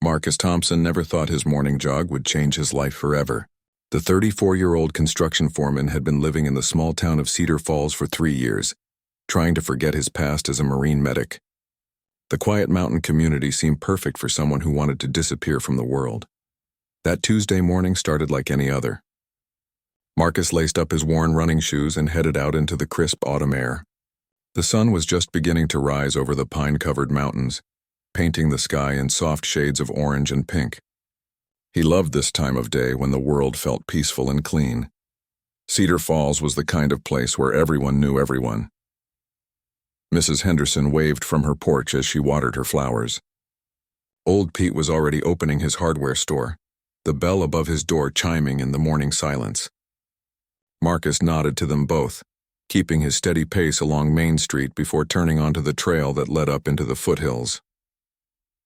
Marcus Thompson never thought his morning jog would change his life forever. The 34-year-old construction foreman had been living in the small town of Cedar Falls for 3 years, trying to forget his past as a Marine medic. The quiet mountain community seemed perfect for someone who wanted to disappear from the world. That Tuesday morning started like any other. Marcus laced up his worn running shoes and headed out into the crisp autumn air. The sun was just beginning to rise over the pine-covered mountains, painting the sky in soft shades of orange and pink. He loved this time of day when the world felt peaceful and clean. Cedar Falls was the kind of place where everyone knew everyone. Mrs. Henderson waved from her porch as she watered her flowers. Old Pete was already opening his hardware store, the bell above his door chiming in the morning silence. Marcus nodded to them both, keeping his steady pace along Main Street before turning onto the trail that led up into the foothills.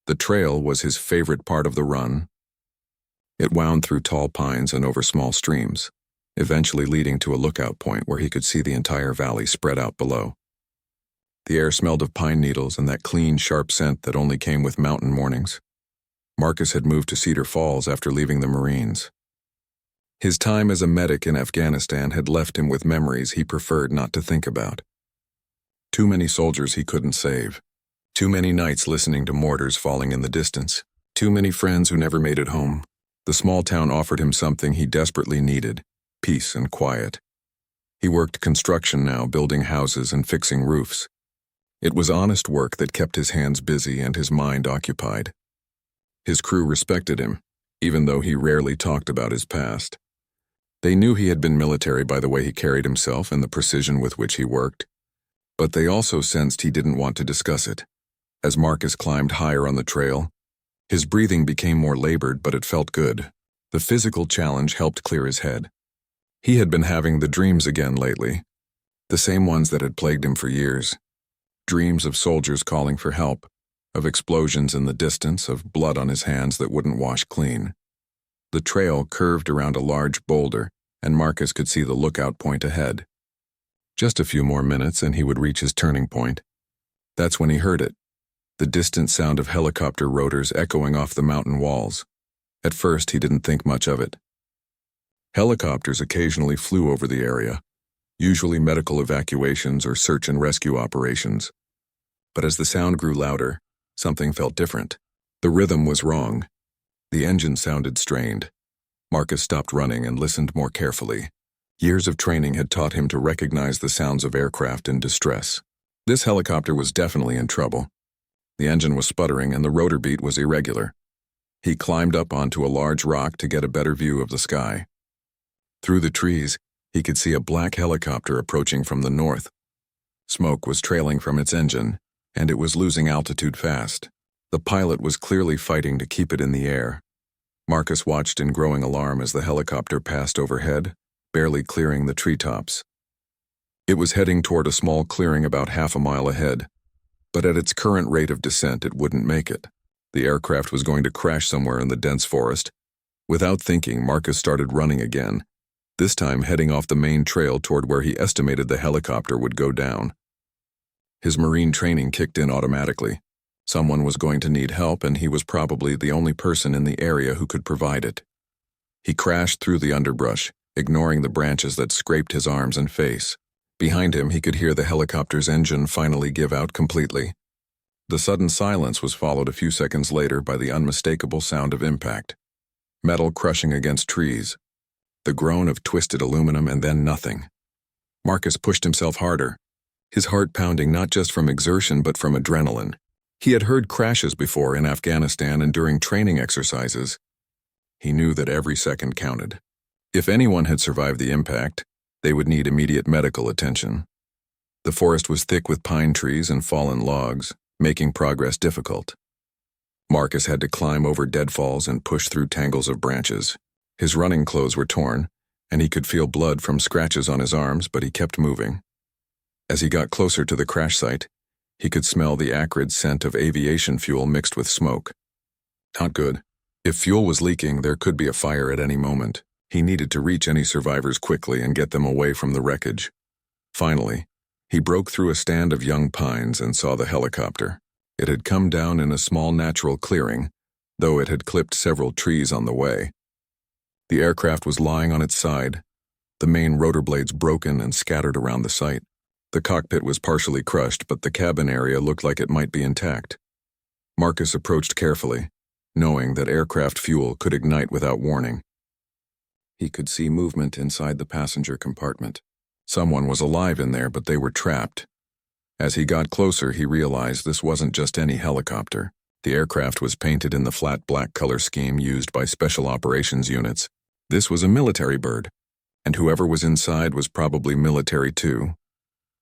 The trail was his favorite part of the run. It wound through tall pines and over small streams, eventually leading to a lookout point where he could see the entire valley spread out below. The air smelled of pine needles and that clean, sharp scent that only came with mountain mornings. Marcus had moved to Cedar Falls after leaving the Marines. His time as a medic in Afghanistan had left him with memories he preferred not to think about. Too many soldiers he couldn't save. Too many nights listening to mortars falling in the distance. Too many friends who never made it home. The small town offered him something he desperately needed: peace and quiet. He worked construction now, building houses and fixing roofs. It was honest work that kept his hands busy and his mind occupied. His crew respected him, even though he rarely talked about his past. They knew he had been military by the way he carried himself and the precision with which he worked, but they also sensed he didn't want to discuss it. As Marcus climbed higher on the trail, his breathing became more labored, but it felt good. The physical challenge helped clear his head. He had been having the dreams again lately, the same ones that had plagued him for years. Dreams of soldiers calling for help, of explosions in the distance, of blood on his hands that wouldn't wash clean. The trail curved around a large boulder, and Marcus could see the lookout point ahead. Just a few more minutes and he would reach his turning point. That's when he heard it. The distant sound of helicopter rotors echoing off the mountain walls. At first, he didn't think much of it. Helicopters occasionally flew over the area, usually medical evacuations or search and rescue operations. But as the sound grew louder, something felt different. The rhythm was wrong. The engine sounded strained. Marcus stopped running and listened more carefully. Years of training had taught him to recognize the sounds of aircraft in distress. This helicopter was definitely in trouble. The engine was sputtering and the rotor beat was irregular. He climbed up onto a large rock to get a better view of the sky. Through the trees, he could see a black helicopter approaching from the north. Smoke was trailing from its engine, and it was losing altitude fast. The pilot was clearly fighting to keep it in the air. Marcus watched in growing alarm as the helicopter passed overhead, barely clearing the treetops. It was heading toward a small clearing about half a mile ahead, but at its current rate of descent it wouldn't make it. The aircraft was going to crash somewhere in the dense forest. Without thinking, Marcus started running again, this time heading off the main trail toward where he estimated the helicopter would go down. His Marine training kicked in automatically. Someone was going to need help, and he was probably the only person in the area who could provide it. He crashed through the underbrush, ignoring the branches that scraped his arms and face. Behind him, he could hear the helicopter's engine finally give out completely. The sudden silence was followed a few seconds later by the unmistakable sound of impact. Metal crushing against trees. The groan of twisted aluminum, and then nothing. Marcus pushed himself harder, his heart pounding not just from exertion but from adrenaline. He had heard crashes before in Afghanistan and during training exercises. He knew that every second counted. If anyone had survived the impact, they would need immediate medical attention. The forest was thick with pine trees and fallen logs, making progress difficult. Marcus had to climb over deadfalls and push through tangles of branches. His running clothes were torn, and he could feel blood from scratches on his arms, but he kept moving. As he got closer to the crash site, he could smell the acrid scent of aviation fuel mixed with smoke. Not good. If fuel was leaking, there could be a fire at any moment. He needed to reach any survivors quickly and get them away from the wreckage. Finally, he broke through a stand of young pines and saw the helicopter. It had come down in a small natural clearing, though it had clipped several trees on the way. The aircraft was lying on its side, the main rotor blades broken and scattered around the site. The cockpit was partially crushed, but the cabin area looked like it might be intact. Marcus approached carefully, knowing that aircraft fuel could ignite without warning. He could see movement inside the passenger compartment. Someone was alive in there, but they were trapped. As he got closer, he realized this wasn't just any helicopter. The aircraft was painted in the flat black color scheme used by special operations units. This was a military bird, and whoever was inside was probably military too.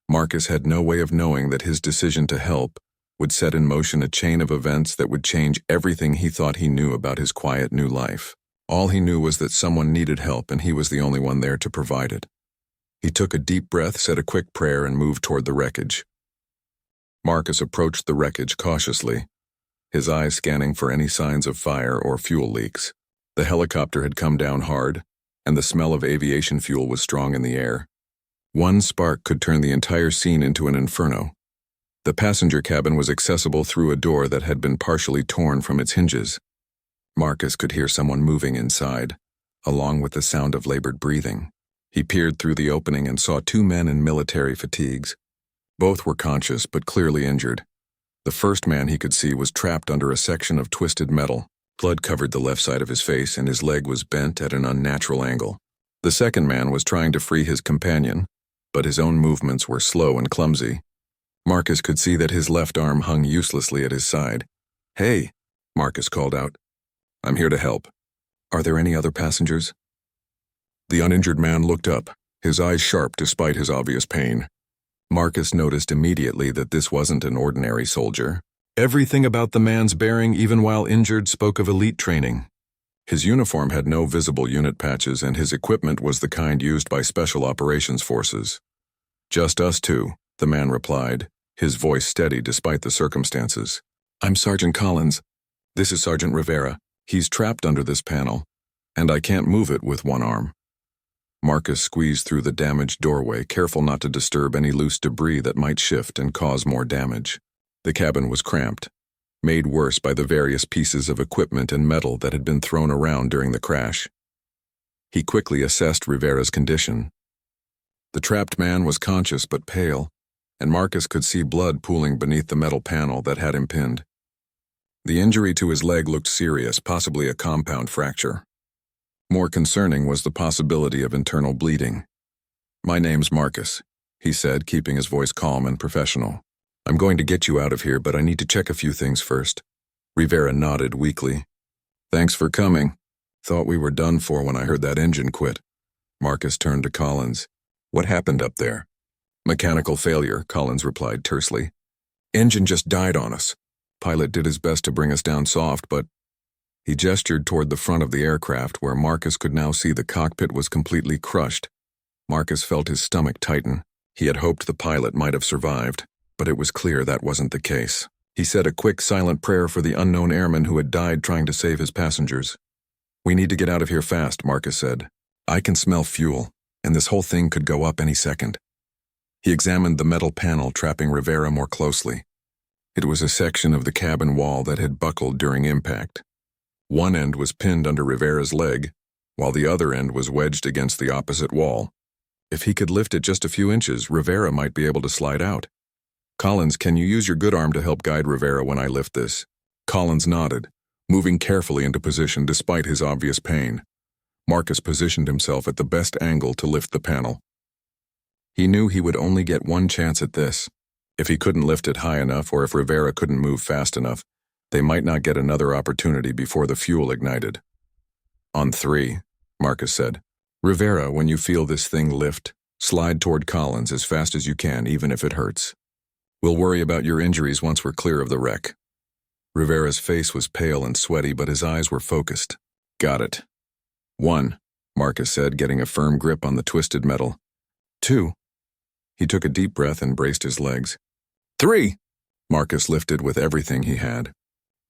Marcus had no way of knowing that his decision to help would set in motion a chain of events that would change everything he thought he knew about his quiet new life. All he knew was that someone needed help, and he was the only one there to provide it. He took a deep breath, said a quick prayer, and moved toward the wreckage. Marcus approached the wreckage cautiously, his eyes scanning for any signs of fire or fuel leaks. The helicopter had come down hard, and the smell of aviation fuel was strong in the air. One spark could turn the entire scene into an inferno. The passenger cabin was accessible through a door that had been partially torn from its hinges. Marcus could hear someone moving inside, along with the sound of labored breathing. He peered through the opening and saw two men in military fatigues. Both were conscious but clearly injured. The first man he could see was trapped under a section of twisted metal. Blood covered the left side of his face, and his leg was bent at an unnatural angle. The second man was trying to free his companion, but his own movements were slow and clumsy. Marcus could see that his left arm hung uselessly at his side. "Hey," Marcus called out. "I'm here to help. Are there any other passengers?" The uninjured man looked up, his eyes sharp despite his obvious pain. Marcus noticed immediately that this wasn't an ordinary soldier. Everything about the man's bearing, even while injured, spoke of elite training. His uniform had no visible unit patches, and his equipment was the kind used by special operations forces. "Just us two," the man replied, his voice steady despite the circumstances. "I'm Sergeant Collins. This is Sergeant Rivera. He's trapped under this panel, and I can't move it with one arm." Marcus squeezed through the damaged doorway, careful not to disturb any loose debris that might shift and cause more damage. The cabin was cramped, made worse by the various pieces of equipment and metal that had been thrown around during the crash. He quickly assessed Rivera's condition. The trapped man was conscious but pale, and Marcus could see blood pooling beneath the metal panel that had him pinned. The injury to his leg looked serious, possibly a compound fracture. More concerning was the possibility of internal bleeding. "My name's Marcus," he said, keeping his voice calm and professional. "I'm going to get you out of here, but I need to check a few things first." Rivera nodded weakly. "Thanks for coming. Thought we were done for when I heard that engine quit." Marcus turned to Collins. "What happened up there?" "Mechanical failure," Collins replied tersely. "Engine just died on us. Pilot did his best to bring us down soft, but..." He gestured toward the front of the aircraft, where Marcus could now see the cockpit was completely crushed. Marcus felt his stomach tighten. He had hoped the pilot might have survived, but it was clear that wasn't the case. He said a quick, silent prayer for the unknown airman who had died trying to save his passengers. "We need to get out of here fast," Marcus said. "I can smell fuel, and this whole thing could go up any second." He examined the metal panel, trapping Rivera more closely. It was a section of the cabin wall that had buckled during impact. One end was pinned under Rivera's leg, while the other end was wedged against the opposite wall. If he could lift it just a few inches, Rivera might be able to slide out. "Collins, can you use your good arm to help guide Rivera when I lift this?" Collins nodded, moving carefully into position despite his obvious pain. Marcus positioned himself at the best angle to lift the panel. He knew he would only get one chance at this. If he couldn't lift it high enough, or if Rivera couldn't move fast enough, they might not get another opportunity before the fuel ignited. "On 3, Marcus said. "Rivera, when you feel this thing lift, slide toward Collins as fast as you can, even if it hurts. We'll worry about your injuries once we're clear of the wreck." Rivera's face was pale and sweaty, but his eyes were focused. "Got it. 1, Marcus said, getting a firm grip on the twisted metal. 2. He took a deep breath and braced his legs. 3. Marcus lifted with everything he had.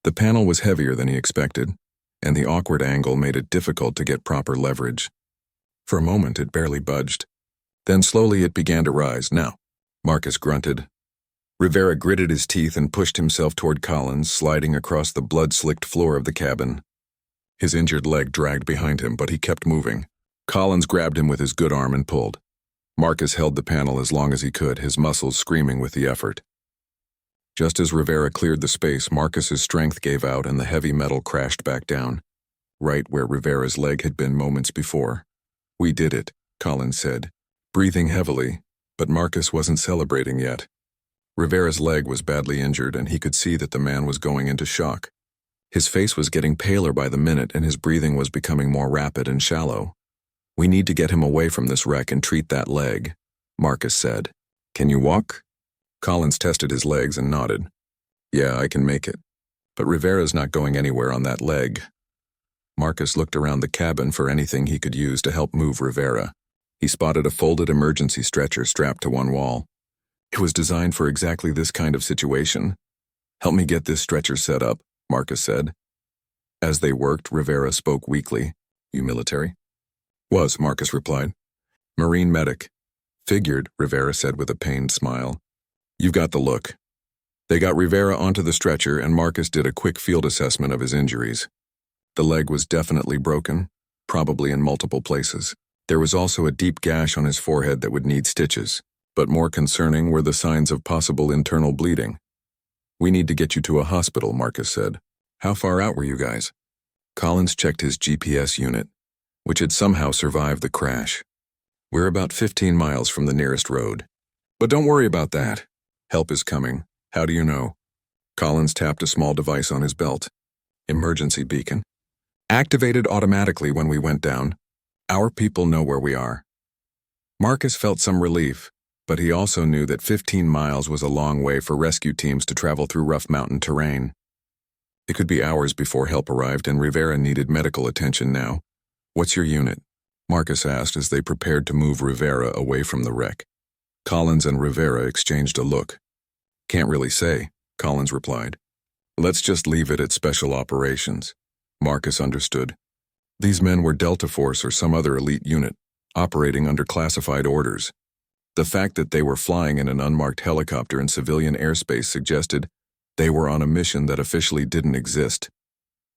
The panel was heavier than he expected, and the awkward angle made it difficult to get proper leverage. For a moment, it barely budged. Then slowly it began to rise. "Now," Marcus grunted. Rivera gritted his teeth and pushed himself toward Collins, sliding across the blood-slicked floor of the cabin. His injured leg dragged behind him, but he kept moving. Collins grabbed him with his good arm and pulled. Marcus held the panel as long as he could, his muscles screaming with the effort. Just as Rivera cleared the space, Marcus's strength gave out and the heavy metal crashed back down, right where Rivera's leg had been moments before. "We did it," Collins said, breathing heavily, but Marcus wasn't celebrating yet. Rivera's leg was badly injured, and he could see that the man was going into shock. His face was getting paler by the minute, and his breathing was becoming more rapid and shallow. "We need to get him away from this wreck and treat that leg," Marcus said. "Can you walk?" Collins tested his legs and nodded. "Yeah, I can make it. But Rivera's not going anywhere on that leg." Marcus looked around the cabin for anything he could use to help move Rivera. He spotted a folded emergency stretcher strapped to one wall. It was designed for exactly this kind of situation. "Help me get this stretcher set up," Marcus said. As they worked, Rivera spoke weakly. "You military?" "Was," Marcus replied. "Marine medic." "Figured," Rivera said with a pained smile. "You've got the look." They got Rivera onto the stretcher, and Marcus did a quick field assessment of his injuries. The leg was definitely broken, probably in multiple places. There was also a deep gash on his forehead that would need stitches, but more concerning were the signs of possible internal bleeding. "We need to get you to a hospital," Marcus said. "How far out were you guys?" Collins checked his GPS unit, which had somehow survived the crash. "We're about 15 miles from the nearest road. But don't worry about that. Help is coming. How do you know?" Collins tapped a small device on his belt. "Emergency beacon. Activated automatically when we went down. Our people know where we are." Marcus felt some relief, but he also knew that 15 miles was a long way for rescue teams to travel through rough mountain terrain. It could be hours before help arrived, and Rivera needed medical attention now. "What's your unit?" Marcus asked as they prepared to move Rivera away from the wreck. Collins and Rivera exchanged a look. "Can't really say," Collins replied. "Let's just leave it at special operations." Marcus understood. These men were Delta Force or some other elite unit, operating under classified orders. The fact that they were flying in an unmarked helicopter in civilian airspace suggested they were on a mission that officially didn't exist.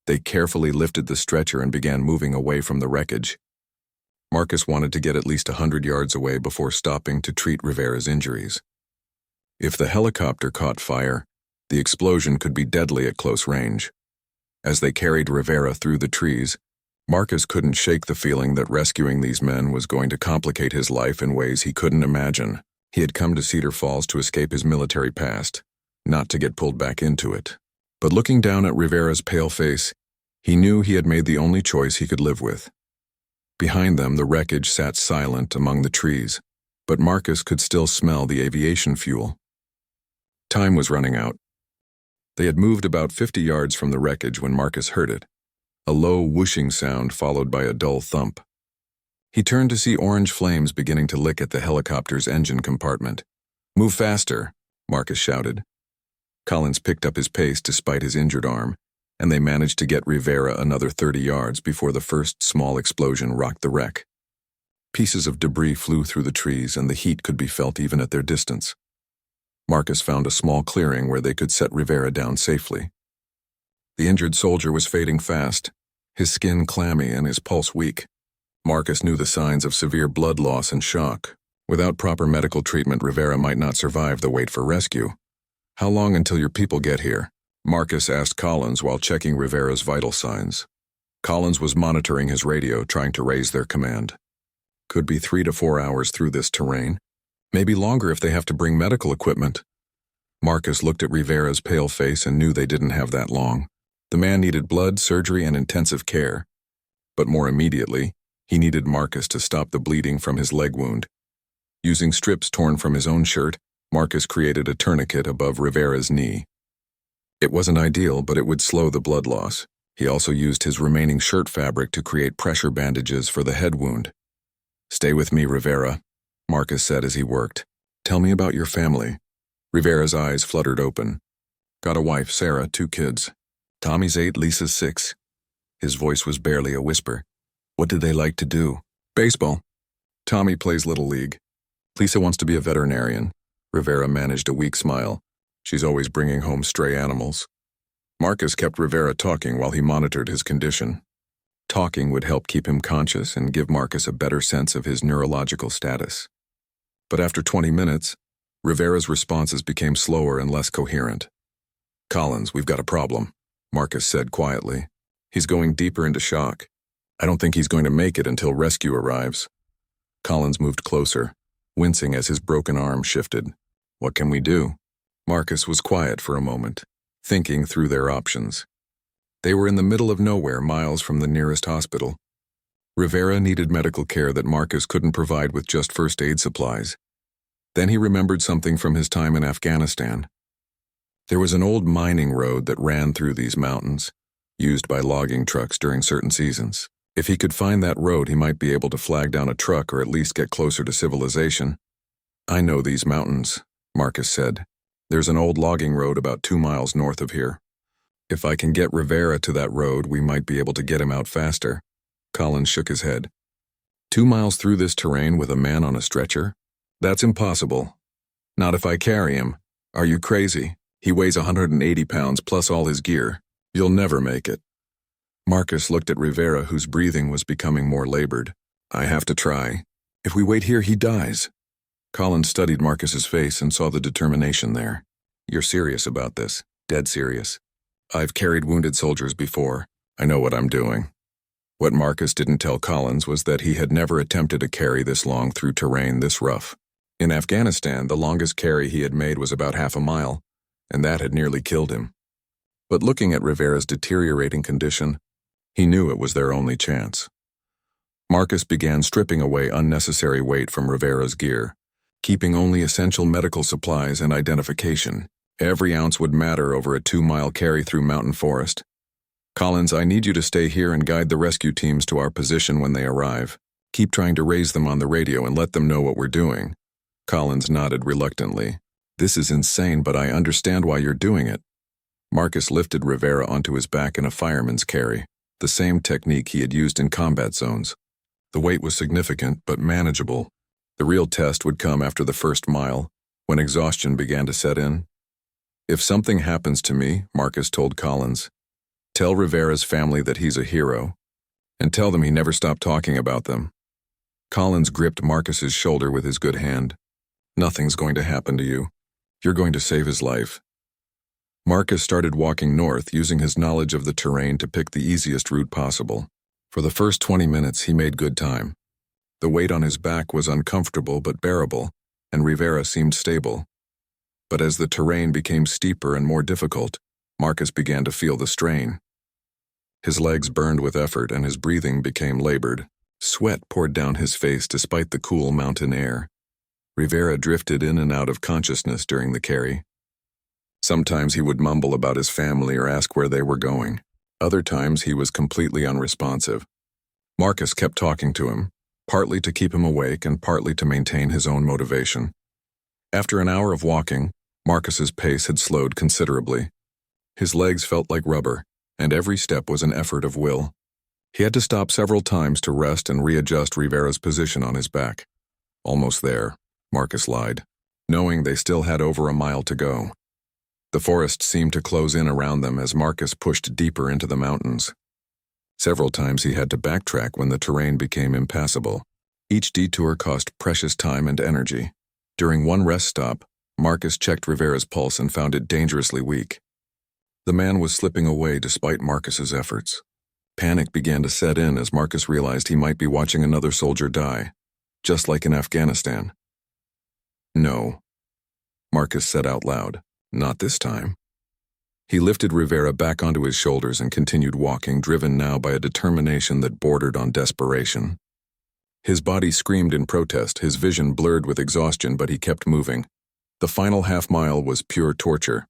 They carefully lifted the stretcher and began moving away from the wreckage. Marcus wanted to get at least 100 yards away before stopping to treat Rivera's injuries. If the helicopter caught fire, the explosion could be deadly at close range. As they carried Rivera through the trees, Marcus couldn't shake the feeling that rescuing these men was going to complicate his life in ways he couldn't imagine. He had come to Cedar Falls to escape his military past, not to get pulled back into it. But looking down at Rivera's pale face, he knew he had made the only choice he could live with. Behind them, the wreckage sat silent among the trees, but Marcus could still smell the aviation fuel. Time was running out. They had moved about 50 yards from the wreckage when Marcus heard it, a low whooshing sound followed by a dull thump. He turned to see orange flames beginning to lick at the helicopter's engine compartment. "Move faster," Marcus shouted. Collins picked up his pace despite his injured arm, and they managed to get Rivera another 30 yards before the first small explosion rocked the wreck. Pieces of debris flew through the trees, and the heat could be felt even at their distance. Marcus found a small clearing where they could set Rivera down safely. The injured soldier was fading fast, his skin clammy and his pulse weak. Marcus knew the signs of severe blood loss and shock. Without proper medical treatment, Rivera might not survive the wait for rescue. "How long until your people get here?" Marcus asked Collins while checking Rivera's vital signs. Collins was monitoring his radio, trying to raise their command. "Could be 3 to 4 hours through this terrain. Maybe longer if they have to bring medical equipment." Marcus looked at Rivera's pale face and knew they didn't have that long. The man needed blood, surgery, and intensive care. But more immediately, he needed Marcus to stop the bleeding from his leg wound. Using strips torn from his own shirt, Marcus created a tourniquet above Rivera's knee. It wasn't ideal, but it would slow the blood loss. He also used his remaining shirt fabric to create pressure bandages for the head wound. "Stay with me, Rivera," Marcus said as he worked. "Tell me about your family." Rivera's eyes fluttered open. "Got a wife, Sarah, 2 kids. Tommy's 8, Lisa's 6. His voice was barely a whisper. "What do they like to do?" "Baseball. Tommy plays Little League. Lisa wants to be a veterinarian." Rivera managed a weak smile. She's always bringing home stray animals. Marcus kept Rivera talking while he monitored his condition. Talking would help keep him conscious and give Marcus a better sense of his neurological status. But after 20 minutes, Rivera's responses became slower and less coherent. "Collins, we've got a problem," Marcus said quietly. "He's going deeper into shock. I don't think he's going to make it until rescue arrives." Collins moved closer, wincing as his broken arm shifted. "What can we do?" Marcus was quiet for a moment, thinking through their options. They were in the middle of nowhere, miles from the nearest hospital. Rivera needed medical care that Marcus couldn't provide with just first aid supplies. Then he remembered something from his time in Afghanistan. There was an old mining road that ran through these mountains, used by logging trucks during certain seasons. If he could find that road, he might be able to flag down a truck or at least get closer to civilization. "I know these mountains," Marcus said. "There's an old logging road about 2 miles north of here. If I can get Rivera to that road, we might be able to get him out faster." Collins shook his head. 2 miles through this terrain with a man on a stretcher? That's impossible. Not if I carry him. Are you crazy? He weighs 180 pounds plus all his gear. You'll never make it. Marcus looked at Rivera, whose breathing was becoming more labored. "I have to try. If we wait here, he dies." Collins studied Marcus's face and saw the determination there. "You're serious about this. Dead serious. I've carried wounded soldiers before. I know what I'm doing." What Marcus didn't tell Collins was that he had never attempted to carry this long through terrain this rough. In Afghanistan, the longest carry he had made was about half a mile, and that had nearly killed him. But looking at Rivera's deteriorating condition, he knew it was their only chance. Marcus began stripping away unnecessary weight from Rivera's gear, keeping only essential medical supplies and identification. Every ounce would matter over a 2-mile carry through mountain forest. "Collins, I need you to stay here and guide the rescue teams to our position when they arrive. Keep trying to raise them on the radio and let them know what we're doing." Collins nodded reluctantly. "This is insane, but I understand why you're doing it." Marcus lifted Rivera onto his back in a fireman's carry, the same technique he had used in combat zones. The weight was significant, but manageable. The real test would come after the first mile, when exhaustion began to set in. "If something happens to me," Marcus told Collins, "tell Rivera's family that he's a hero, and tell them he never stopped talking about them." Collins gripped Marcus's shoulder with his good hand. "Nothing's going to happen to you. You're going to save his life." Marcus started walking north, using his knowledge of the terrain to pick the easiest route possible. For the first 20 minutes, he made good time. The weight on his back was uncomfortable but bearable, and Rivera seemed stable. But as the terrain became steeper and more difficult, Marcus began to feel the strain. His legs burned with effort and his breathing became labored. Sweat poured down his face despite the cool mountain air. Rivera drifted in and out of consciousness during the carry. Sometimes he would mumble about his family or ask where they were going. Other times he was completely unresponsive. Marcus kept talking to him, partly to keep him awake and partly to maintain his own motivation. After an hour of walking, Marcus's pace had slowed considerably. His legs felt like rubber, and every step was an effort of will. He had to stop several times to rest and readjust Rivera's position on his back. "Almost there," Marcus lied, knowing they still had over a mile to go. The forest seemed to close in around them as Marcus pushed deeper into the mountains. Several times he had to backtrack when the terrain became impassable. Each detour cost precious time and energy. During one rest stop, Marcus checked Rivera's pulse and found it dangerously weak. The man was slipping away despite Marcus's efforts. Panic began to set in as Marcus realized he might be watching another soldier die, just like in Afghanistan. "No," Marcus said out loud. "Not this time." He lifted Rivera back onto his shoulders and continued walking, driven now by a determination that bordered on desperation. His body screamed in protest, his vision blurred with exhaustion, but he kept moving. The final half-mile was pure torture.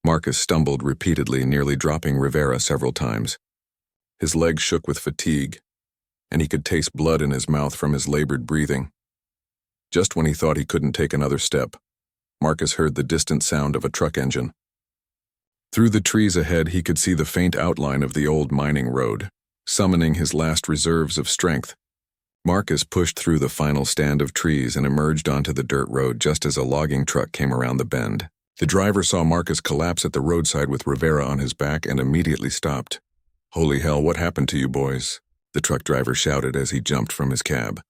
Marcus stumbled repeatedly, nearly dropping Rivera several times. His legs shook with fatigue, and he could taste blood in his mouth from his labored breathing. Just when he thought he couldn't take another step, Marcus heard the distant sound of a truck engine. Through the trees ahead, he could see the faint outline of the old mining road, summoning his last reserves of strength. Marcus pushed through the final stand of trees and emerged onto the dirt road just as a logging truck came around the bend. The driver saw Marcus collapse at the roadside with Rivera on his back and immediately stopped. "Holy hell, what happened to you boys?" the truck driver shouted as he jumped from his cab.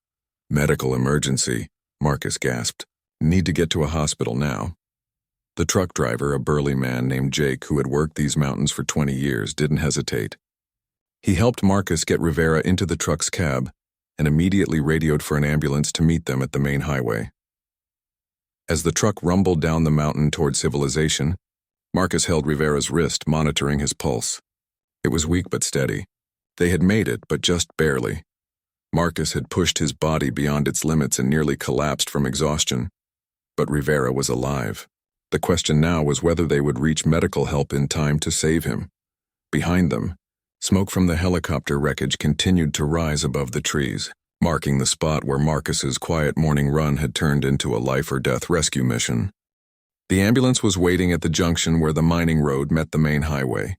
"Medical emergency," Marcus gasped. "Need to get to a hospital now." The truck driver, a burly man named Jake who had worked these mountains for 20 years, didn't hesitate. He helped Marcus get Rivera into the truck's cab and immediately radioed for an ambulance to meet them at the main highway. As the truck rumbled down the mountain toward civilization, Marcus held Rivera's wrist, monitoring his pulse. It was weak but steady. They had made it, but just barely. Marcus had pushed his body beyond its limits and nearly collapsed from exhaustion. But Rivera was alive. The question now was whether they would reach medical help in time to save him. Behind them, smoke from the helicopter wreckage continued to rise above the trees, marking the spot where Marcus's quiet morning run had turned into a life-or-death rescue mission. The ambulance was waiting at the junction where the mining road met the main highway.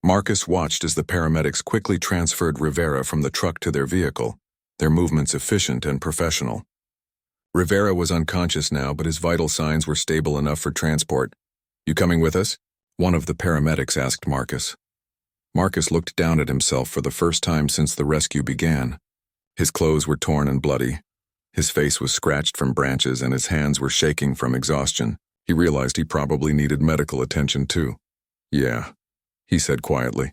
Marcus watched as the paramedics quickly transferred Rivera from the truck to their vehicle, their movements efficient and professional. Rivera was unconscious now, but his vital signs were stable enough for transport. "You coming with us?" one of the paramedics asked Marcus. Marcus looked down at himself for the first time since the rescue began. His clothes were torn and bloody. His face was scratched from branches and his hands were shaking from exhaustion. He realized he probably needed medical attention too. "Yeah," he said quietly.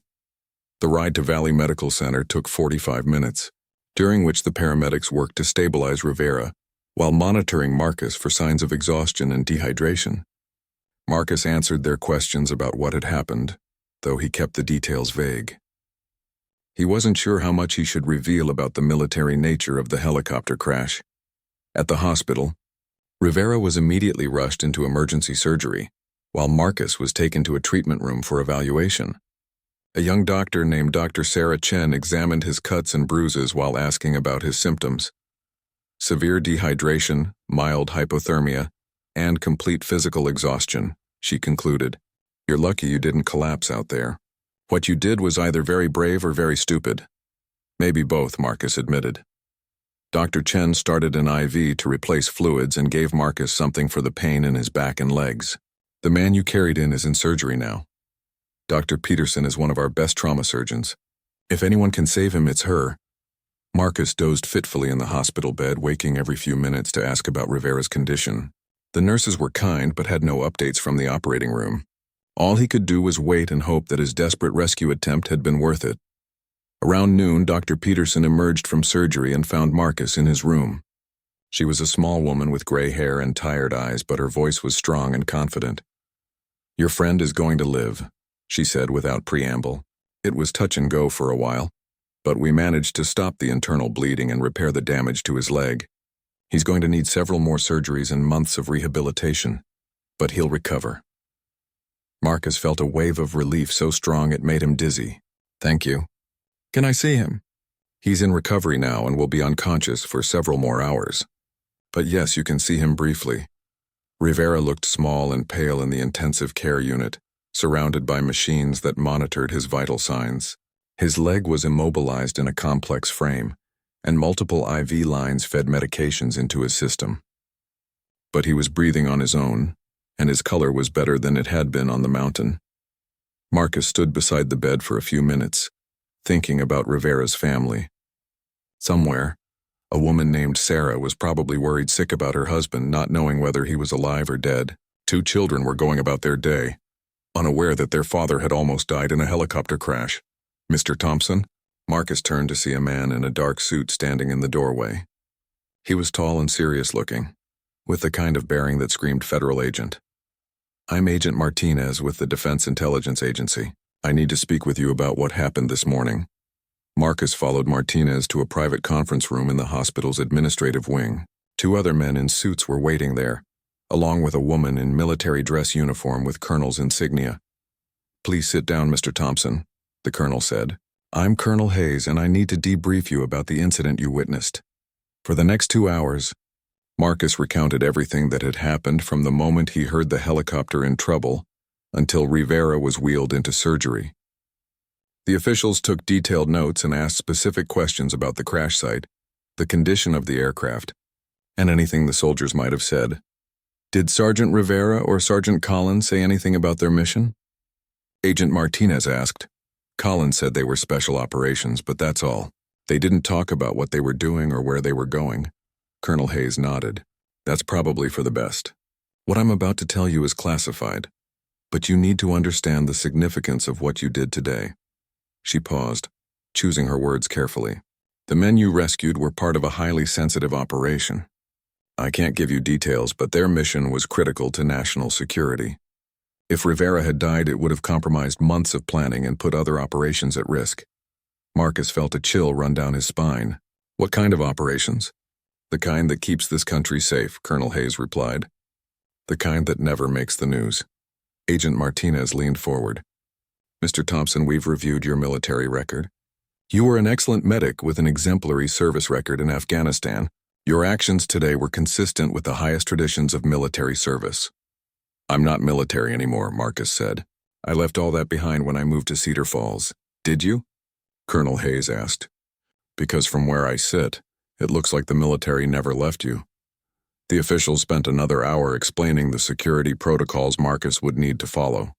The ride to Valley Medical Center took 45 minutes, during which the paramedics worked to stabilize Rivera, while monitoring Marcus for signs of exhaustion and dehydration. Marcus answered their questions about what had happened, though he kept the details vague. He wasn't sure how much he should reveal about the military nature of the helicopter crash. At the hospital, Rivera was immediately rushed into emergency surgery, while Marcus was taken to a treatment room for evaluation. A young doctor named Dr. Sarah Chen examined his cuts and bruises while asking about his symptoms. Severe dehydration, mild hypothermia, and complete physical exhaustion, she concluded. "You're lucky you didn't collapse out there. What you did was either very brave or very stupid." "Maybe both," Marcus admitted. Dr. Chen started an IV to replace fluids and gave Marcus something for the pain in his back and legs. "The man you carried in is in surgery now. Dr. Peterson is one of our best trauma surgeons. If anyone can save him, it's her." Marcus dozed fitfully in the hospital bed, waking every few minutes to ask about Rivera's condition. The nurses were kind but had no updates from the operating room. All he could do was wait and hope that his desperate rescue attempt had been worth it. Around noon, Dr. Peterson emerged from surgery and found Marcus in his room. She was a small woman with gray hair and tired eyes, but her voice was strong and confident. "Your friend is going to live," she said without preamble. "It was touch and go for a while, but we managed to stop the internal bleeding and repair the damage to his leg. He's going to need several more surgeries and months of rehabilitation, but he'll recover." Marcus felt a wave of relief so strong it made him dizzy. "Thank you. Can I see him?" "He's in recovery now and will be unconscious for several more hours. But yes, you can see him briefly." Rivera looked small and pale in the intensive care unit, surrounded by machines that monitored his vital signs. His leg was immobilized in a complex frame, and multiple IV lines fed medications into his system. But he was breathing on his own, and his color was better than it had been on the mountain. Marcus stood beside the bed for a few minutes, thinking about Rivera's family. Somewhere, a woman named Sarah was probably worried sick about her husband, not knowing whether he was alive or dead. 2 children were going about their day, unaware that their father had almost died in a helicopter crash. "Mr. Thompson?" Marcus turned to see a man in a dark suit standing in the doorway. He was tall and serious looking, with the kind of bearing that screamed federal agent. "I'm Agent Martinez with the Defense Intelligence Agency. I need to speak with you about what happened this morning." Marcus followed Martinez to a private conference room in the hospital's administrative wing. 2 other men in suits were waiting there, along with a woman in military dress uniform with colonel's insignia. "Please sit down, Mr. Thompson," the colonel said. "I'm Colonel Hayes, and I need to debrief you about the incident you witnessed." For the next 2 hours, Marcus recounted everything that had happened from the moment he heard the helicopter in trouble until Rivera was wheeled into surgery. The officials took detailed notes and asked specific questions about the crash site, the condition of the aircraft, and anything the soldiers might have said. Did Sergeant Rivera or Sergeant Collins say anything about their mission? Agent Martinez asked. Collins said they were special operations, but that's all. They didn't talk about what they were doing or where they were going. Colonel Hayes nodded. That's probably for the best. What I'm about to tell you is classified, but you need to understand the significance of what you did today. She paused, choosing her words carefully. The men you rescued were part of a highly sensitive operation. I can't give you details, but their mission was critical to national security. If Rivera had died, it would have compromised months of planning and put other operations at risk. Marcus felt a chill run down his spine. What kind of operations? The kind that keeps this country safe, Colonel Hayes replied. The kind that never makes the news. Agent Martinez leaned forward. Mr. Thompson, we've reviewed your military record. You were an excellent medic with an exemplary service record in Afghanistan. Your actions today were consistent with the highest traditions of military service. I'm not military anymore, Marcus said. I left all that behind when I moved to Cedar Falls. Did you? Colonel Hayes asked. Because from where I sit, it looks like the military never left you. The officials spent another hour explaining the security protocols Marcus would need to follow.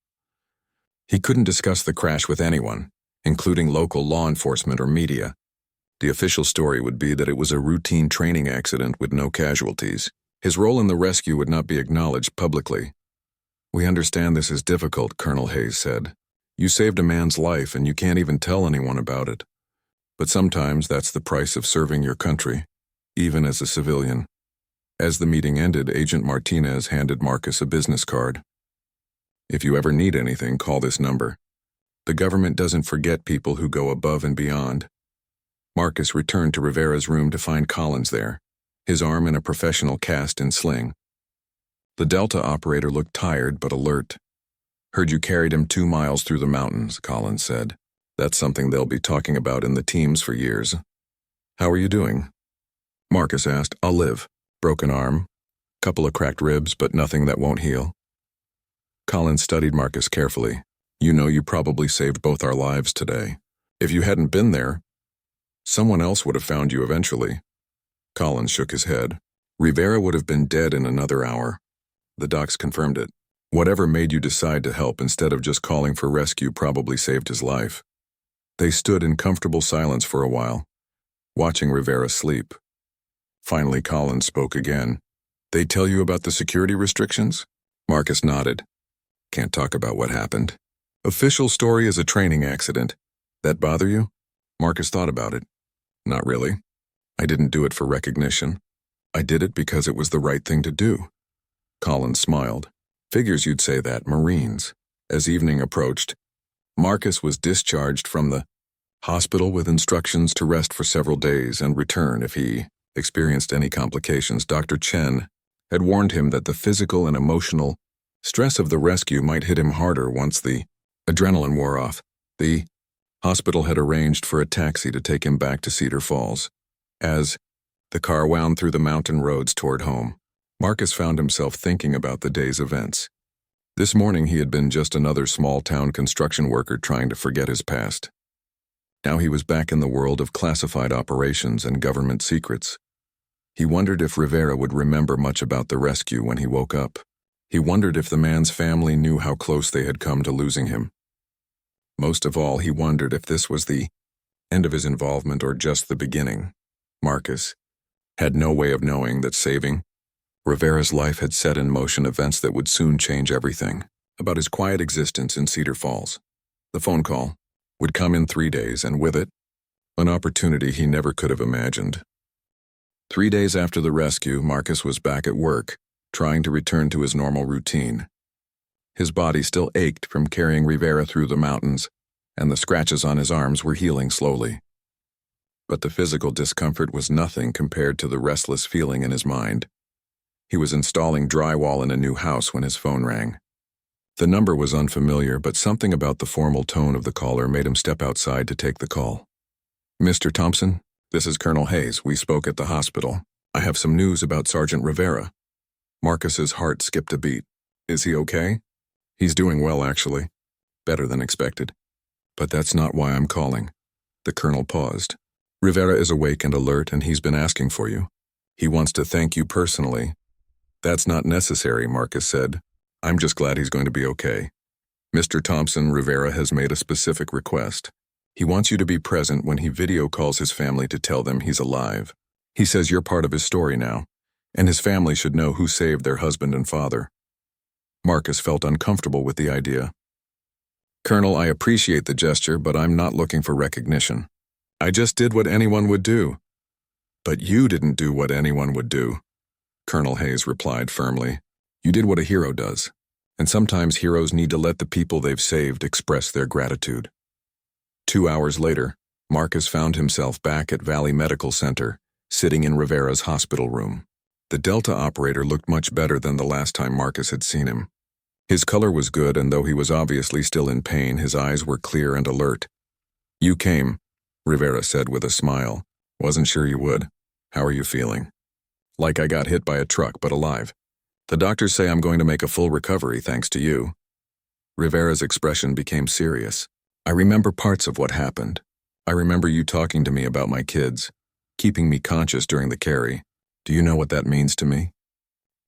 He couldn't discuss the crash with anyone, including local law enforcement or media. The official story would be that it was a routine training accident with no casualties. His role in the rescue would not be acknowledged publicly. We understand this is difficult, Colonel Hayes said. You saved a man's life and you can't even tell anyone about it. But sometimes that's the price of serving your country, even as a civilian. As the meeting ended, Agent Martinez handed Marcus a business card. If you ever need anything, call this number. The government doesn't forget people who go above and beyond. Marcus returned to Rivera's room to find Collins there, his arm in a professional cast and sling. The Delta operator looked tired but alert. Heard you carried him 2 miles through the mountains, Collins said. That's something they'll be talking about in the teams for years. How are you doing? Marcus asked. I'll live. Broken arm, couple of cracked ribs, but nothing that won't heal. Collins studied Marcus carefully. You know, you probably saved both our lives today. If you hadn't been there, someone else would have found you eventually. Collins shook his head. Rivera would have been dead in another hour. The docs confirmed it. Whatever made you decide to help instead of just calling for rescue probably saved his life. They stood in comfortable silence for a while, watching Rivera sleep. Finally, Collins spoke again. They tell you about the security restrictions? Marcus nodded. Can't talk about what happened. Official story is a training accident. That bother you? Marcus thought about it. Not really. I didn't do it for recognition. I did it because it was the right thing to do. Collins smiled. Figures you'd say that, Marines. As evening approached, Marcus was discharged from the hospital with instructions to rest for several days and return if he experienced any complications. Dr. Chen had warned him that the physical and emotional stress of the rescue might hit him harder once the adrenaline wore off. The hospital had arranged for a taxi to take him back to Cedar Falls. As the car wound through the mountain roads toward home, Marcus found himself thinking about the day's events. This morning he had been just another small-town construction worker trying to forget his past. Now he was back in the world of classified operations and government secrets. He wondered if Rivera would remember much about the rescue when he woke up. He wondered if the man's family knew how close they had come to losing him. Most of all, he wondered if this was the end of his involvement or just the beginning. Marcus had no way of knowing that saving Rivera's life had set in motion events that would soon change everything about his quiet existence in Cedar Falls. The phone call would come in 3 days, and with it, an opportunity he never could have imagined. 3 days after the rescue, Marcus was back at work, trying to return to his normal routine. His body still ached from carrying Rivera through the mountains, and the scratches on his arms were healing slowly. But the physical discomfort was nothing compared to the restless feeling in his mind. He was installing drywall in a new house when his phone rang. The number was unfamiliar, but something about the formal tone of the caller made him step outside to take the call. Mr. Thompson, this is Colonel Hayes. We spoke at the hospital. I have some news about Sergeant Rivera. Marcus's heart skipped a beat. Is he okay? He's doing well, actually. Better than expected. But that's not why I'm calling. The colonel paused. Rivera is awake and alert, and he's been asking for you. He wants to thank you personally "That's not necessary," Marcus said. "I'm just glad he's going to be okay. Mr. Thompson, Rivera has made a specific request. He wants you to be present when he video calls his family to tell them he's alive. He says you're part of his story now, and his family should know who saved their husband and father." Marcus felt uncomfortable with the idea. "Colonel, I appreciate the gesture, but I'm not looking for recognition. I just did what anyone would do." "But you didn't do what anyone would do," Colonel Hayes replied firmly. "You did what a hero does, and sometimes heroes need to let the people they've saved express their gratitude." 2 hours later, Marcus found himself back at Valley Medical Center, sitting in Rivera's hospital room. The Delta operator looked much better than the last time Marcus had seen him. His color was good, and though he was obviously still in pain, his eyes were clear and alert. "You came," Rivera said with a smile. "Wasn't sure you would. How are you feeling?" "Like I got hit by a truck, but alive. The doctors say I'm going to make a full recovery thanks to you." Rivera's expression became serious. "I remember parts of what happened. I remember you talking to me about my kids, keeping me conscious during the carry. Do you know what that means to me?"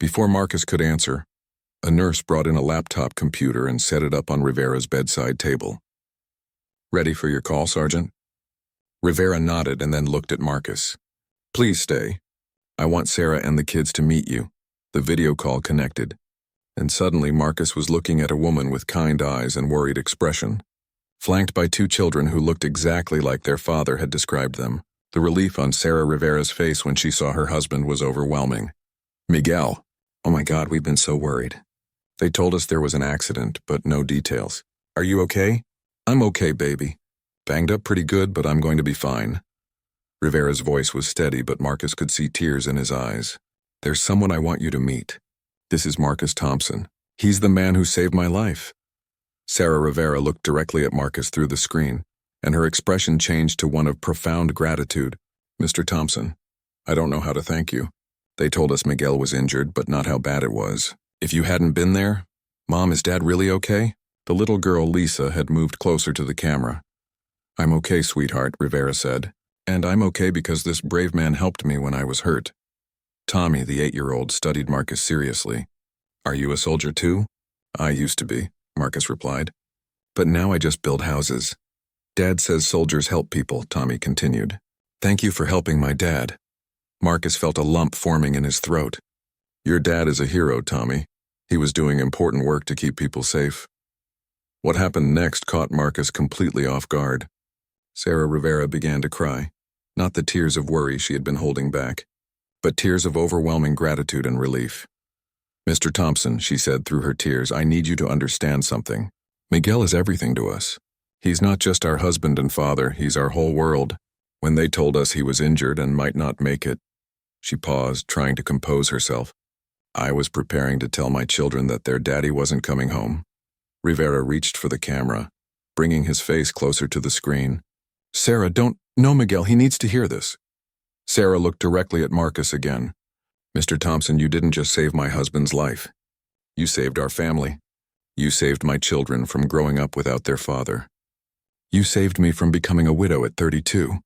Before Marcus could answer, a nurse brought in a laptop computer and set it up on Rivera's bedside table. "Ready for your call, Sergeant?" Rivera nodded and then looked at Marcus. "Please stay. I want Sarah and the kids to meet you." The video call connected, and suddenly Marcus was looking at a woman with kind eyes and worried expression, flanked by 2 children who looked exactly like their father had described them. The relief on Sarah Rivera's face when she saw her husband was overwhelming. "Miguel, oh my God, we've been so worried. They told us there was an accident, but no details. Are you okay?" "I'm okay, baby. Banged up pretty good, but I'm going to be fine." Rivera's voice was steady, but Marcus could see tears in his eyes. "There's someone I want you to meet. This is Marcus Thompson. He's the man who saved my life." Sarah Rivera looked directly at Marcus through the screen, and her expression changed to one of profound gratitude. "Mr. Thompson, I don't know how to thank you. They told us Miguel was injured, but not how bad it was. If you hadn't been there— Mom, is Dad really okay?" The little girl, Lisa, had moved closer to the camera. "I'm okay, sweetheart," Rivera said. "And I'm okay because this brave man helped me when I was hurt." Tommy, the 8-year-old, studied Marcus seriously. "Are you a soldier too?" "I used to be," Marcus replied. "But now I just build houses." "Dad says soldiers help people," Tommy continued. "Thank you for helping my dad." Marcus felt a lump forming in his throat. "Your dad is a hero, Tommy. He was doing important work to keep people safe." What happened next caught Marcus completely off guard. Sarah Rivera began to cry, not the tears of worry she had been holding back, but tears of overwhelming gratitude and relief. "Mr. Thompson," she said through her tears, "I need you to understand something. Miguel is everything to us. He's not just our husband and father, he's our whole world. When they told us he was injured and might not make it," she paused, trying to compose herself, "I was preparing to tell my children that their daddy wasn't coming home." Rivera reached for the camera, bringing his face closer to the screen. "Sarah, don't— No, Miguel, he needs to hear this." Sarah looked directly at Marcus again. "Mr. Thompson, you didn't just save my husband's life. You saved our family. You saved my children from growing up without their father. You saved me from becoming a widow at 32.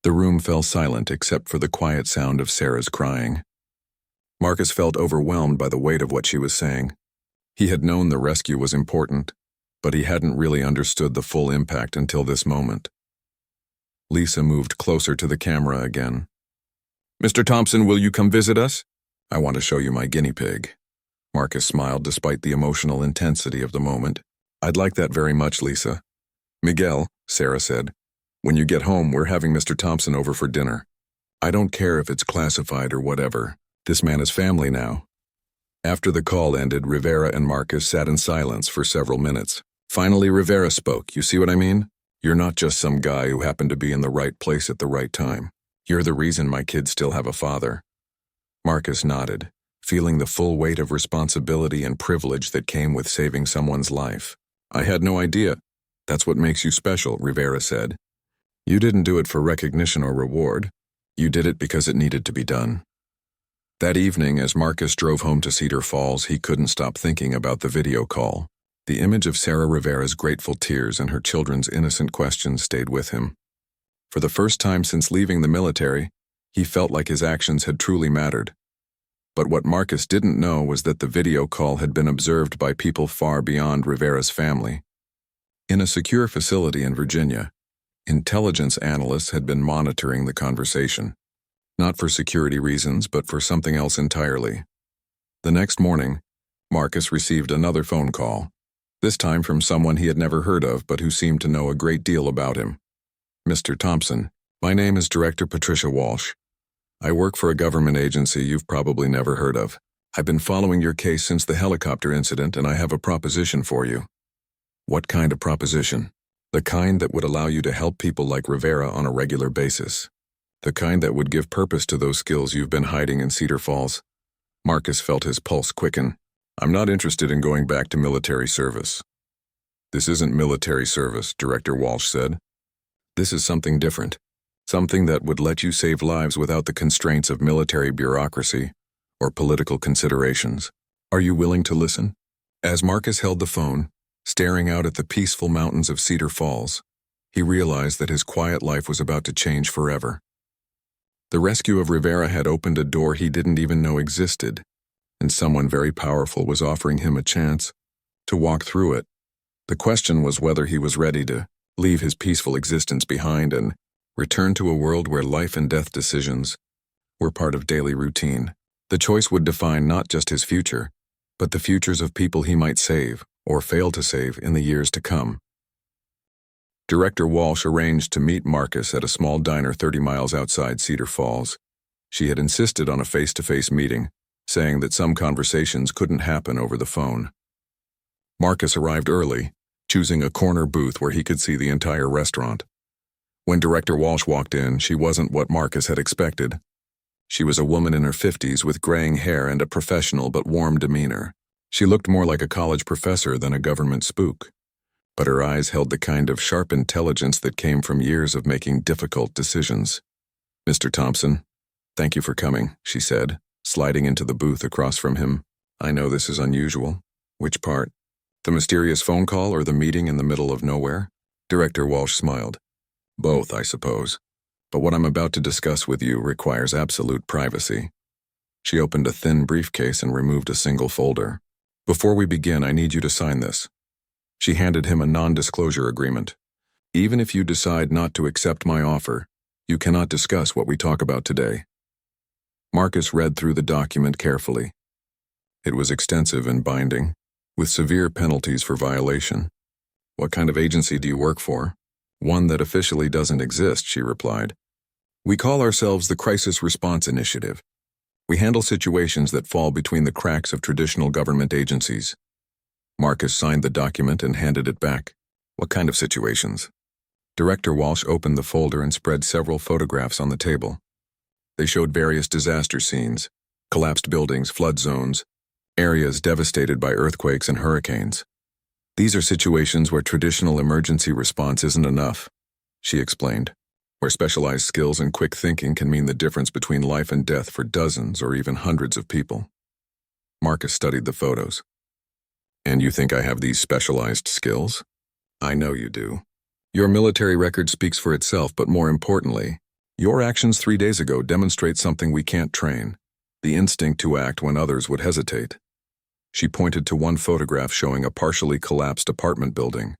The room fell silent except for the quiet sound of Sarah's crying. Marcus felt overwhelmed by the weight of what she was saying. He had known the rescue was important, but he hadn't really understood the full impact until this moment. Lisa moved closer to the camera again. "Mr. Thompson, will you come visit us? I want to show you my guinea pig." Marcus smiled despite the emotional intensity of the moment. "I'd like that very much, Lisa." "Miguel," Sarah said, "when you get home, we're having Mr. Thompson over for dinner. I don't care if it's classified or whatever. This man is family now." After the call ended, Rivera and Marcus sat in silence for several minutes. Finally, Rivera spoke. "You see what I mean? You're not just some guy who happened to be in the right place at the right time. You're the reason my kids still have a father." Marcus nodded, feeling the full weight of responsibility and privilege that came with saving someone's life. "I had no idea. That's what makes you special," Rivera said. "You didn't do it for recognition or reward. You did it because it needed to be done." That evening, as Marcus drove home to Cedar Falls, he couldn't stop thinking about the video call. The image of Sarah Rivera's grateful tears and her children's innocent questions stayed with him. For the first time since leaving the military, he felt like his actions had truly mattered. But what Marcus didn't know was that the video call had been observed by people far beyond Rivera's family. In a secure facility in Virginia, intelligence analysts had been monitoring the conversation, not for security reasons, but for something else entirely. The next morning, Marcus received another phone call, this time from someone he had never heard of but who seemed to know a great deal about him. "Mr. Thompson, my name is Director Patricia Walsh. I work for a government agency you've probably never heard of. I've been following your case since the helicopter incident, and I have a proposition for you." "What kind of proposition?" "The kind that would allow you to help people like Rivera on a regular basis. The kind that would give purpose to those skills you've been hiding in Cedar Falls." Marcus felt his pulse quicken. "I'm not interested in going back to military service." "This isn't military service," Director Walsh said. "This is something different. Something that would let you save lives without the constraints of military bureaucracy or political considerations. Are you willing to listen?" As Marcus held the phone, staring out at the peaceful mountains of Cedar Falls, he realized that his quiet life was about to change forever. The rescue of Rivera had opened a door he didn't even know existed, and someone very powerful was offering him a chance to walk through it. The question was whether he was ready to leave his peaceful existence behind and return to a world where life and death decisions were part of daily routine. The choice would define not just his future, but the futures of people he might save or fail to save in the years to come. Director Walsh arranged to meet Marcus at a small diner 30 miles outside Cedar Falls. She had insisted on a face-to-face meeting, saying that some conversations couldn't happen over the phone. Marcus arrived early, choosing a corner booth where he could see the entire restaurant. When Director Walsh walked in, she wasn't what Marcus had expected. She was a woman in her 50s with graying hair and a professional but warm demeanor. She looked more like a college professor than a government spook, but her eyes held the kind of sharp intelligence that came from years of making difficult decisions. "Mr. Thompson, thank you for coming," she said, sliding into the booth across from him. "I know this is unusual." "Which part? The mysterious phone call or the meeting in the middle of nowhere?" Director Walsh smiled. "Both, I suppose. But what I'm about to discuss with you requires absolute privacy." She opened a thin briefcase and removed a single folder. "Before we begin, I need you to sign this." She handed him a non-disclosure agreement. "Even if you decide not to accept my offer, you cannot discuss what we talk about today." Marcus read through the document carefully. It was extensive and binding, with severe penalties for violation. "What kind of agency do you work for?" "One that officially doesn't exist," she replied. "We call ourselves the Crisis Response Initiative. We handle situations that fall between the cracks of traditional government agencies." Marcus signed the document and handed it back. "What kind of situations?" Director Walsh opened the folder and spread several photographs on the table. They showed various disaster scenes, collapsed buildings, flood zones, areas devastated by earthquakes and hurricanes. "These are situations where traditional emergency response isn't enough," she explained, "where specialized skills and quick thinking can mean the difference between life and death for dozens or even hundreds of people." Marcus studied the photos. "And you think I have these specialized skills?" "I know you do. Your military record speaks for itself, but more importantly, your actions 3 days ago demonstrate something we can't train, the instinct to act when others would hesitate." She pointed to one photograph showing a partially collapsed apartment building.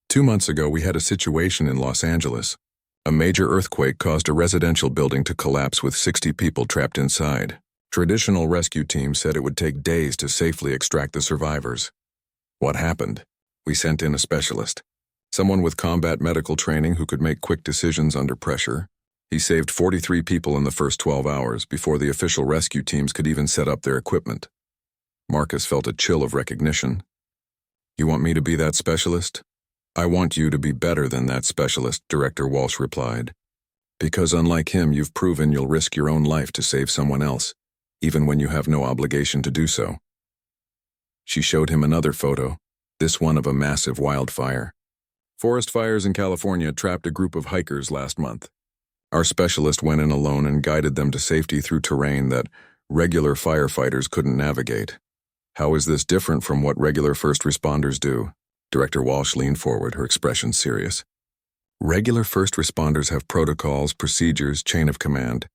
2 months ago, we had a situation in Los Angeles. A major earthquake caused a residential building to collapse with 60 people trapped inside. Traditional rescue teams said it would take days to safely extract the survivors. What happened? We sent in a specialist, someone with combat medical training who could make quick decisions under pressure. He saved 43 people in the first 12 hours before the official rescue teams could even set up their equipment. Marcus felt a chill of recognition. "You want me to be that specialist?" "I want you to be better than that specialist," Director Walsh replied. "Because unlike him, you've proven you'll risk your own life to save someone else, even when you have no obligation to do so." She showed him another photo, this one of a massive wildfire. "Forest fires in California trapped a group of hikers last month. Our specialist went in alone and guided them to safety through terrain that regular firefighters couldn't navigate. How is this different from what regular first responders do?" Director Walsh leaned forward, her expression serious. "Regular first responders have protocols, procedures, chain of command.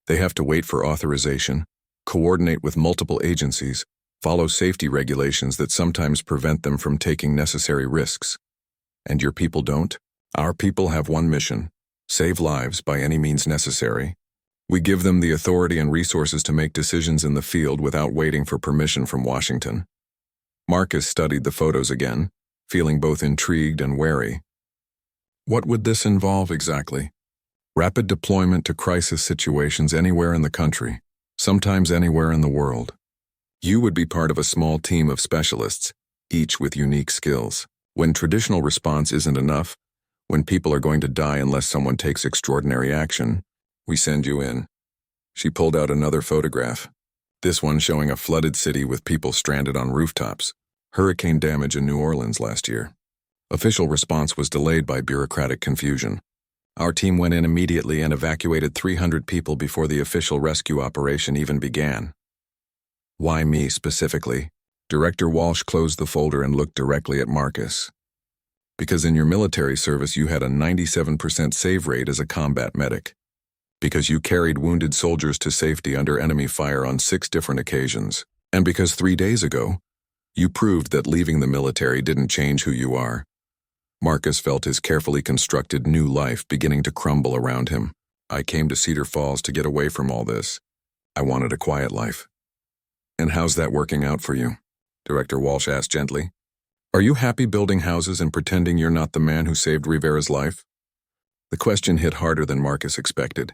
They have to wait for authorization, coordinate with multiple agencies, follow safety regulations that sometimes prevent them from taking necessary risks. And your people don't? Our people have one mission: save lives by any means necessary. We give them the authority and resources to make decisions in the field without waiting for permission from Washington. Marcus studied the photos again, feeling both intrigued and wary. What would this involve exactly? Rapid deployment to crisis situations anywhere in the country, sometimes anywhere in the world. You would be part of a small team of specialists, each with unique skills. When traditional response isn't enough, when people are going to die unless someone takes extraordinary action, we send you in. She pulled out another photograph, this one showing a flooded city with people stranded on rooftops. Hurricane damage in New Orleans last year. Official response was delayed by bureaucratic confusion. Our team went in immediately and evacuated 300 people before the official rescue operation even began. Why me specifically? Director Walsh closed the folder and looked directly at Marcus. Because in your military service you had a 97% save rate as a combat medic. Because you carried wounded soldiers to safety under enemy fire on 6 different occasions. And because 3 days ago, you proved that leaving the military didn't change who you are. Marcus felt his carefully constructed new life beginning to crumble around him. I came to Cedar Falls to get away from all this. I wanted a quiet life. And how's that working out for you? Director Walsh asked gently. Are you happy building houses and pretending you're not the man who saved Rivera's life? The question hit harder than Marcus expected.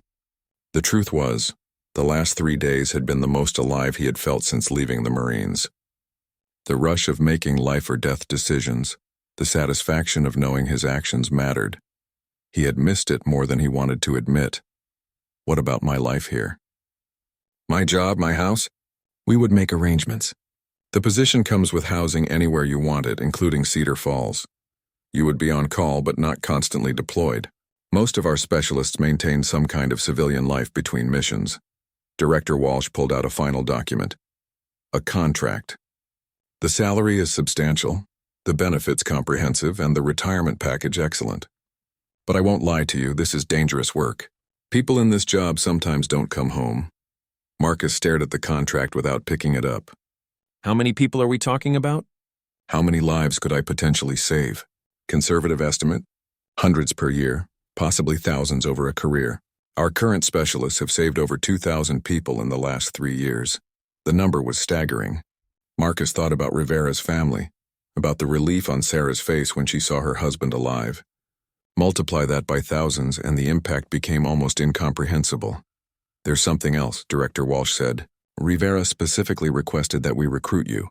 The truth was, the last 3 days had been the most alive he had felt since leaving the Marines. The rush of making life or death decisions, the satisfaction of knowing his actions mattered. He had missed it more than he wanted to admit. What about my life here? My job, my house? We would make arrangements. The position comes with housing anywhere you want it, including Cedar Falls. You would be on call but not constantly deployed. Most of our specialists maintain some kind of civilian life between missions. Director Walsh pulled out a final document. A contract. The salary is substantial, the benefits comprehensive, and the retirement package excellent. But I won't lie to you, this is dangerous work. People in this job sometimes don't come home. Marcus stared at the contract without picking it up. How many people are we talking about? How many lives could I potentially save? Conservative estimate? Hundreds per year, possibly thousands over a career. Our current specialists have saved over 2,000 people in the last 3 years. The number was staggering. Marcus thought about Rivera's family, about the relief on Sarah's face when she saw her husband alive. Multiply that by thousands and the impact became almost incomprehensible. There's something else, Director Walsh said. Rivera specifically requested that we recruit you.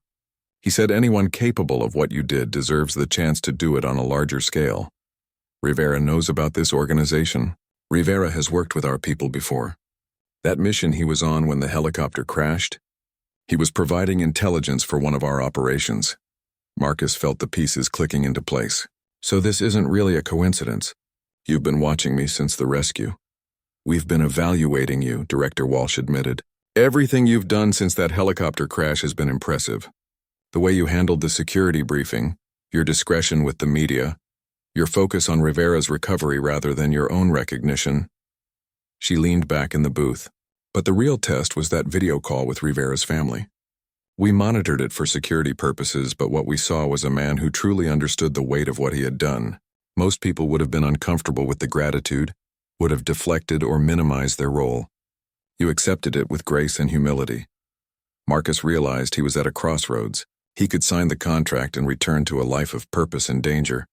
He said anyone capable of what you did deserves the chance to do it on a larger scale. Rivera knows about this organization. Rivera has worked with our people before. That mission he was on when the helicopter crashed, he was providing intelligence for one of our operations. Marcus felt the pieces clicking into place. So this isn't really a coincidence. You've been watching me since the rescue. We've been evaluating you, Director Walsh admitted. Everything you've done since that helicopter crash has been impressive. The way you handled the security briefing, your discretion with the media, your focus on Rivera's recovery rather than your own recognition. She leaned back in the booth. But the real test was that video call with Rivera's family. We monitored it for security purposes, but what we saw was a man who truly understood the weight of what he had done. Most people would have been uncomfortable with the gratitude, would have deflected or minimized their role. You accepted it with grace and humility. Marcus realized he was at a crossroads. He could sign the contract and return to a life of purpose and danger,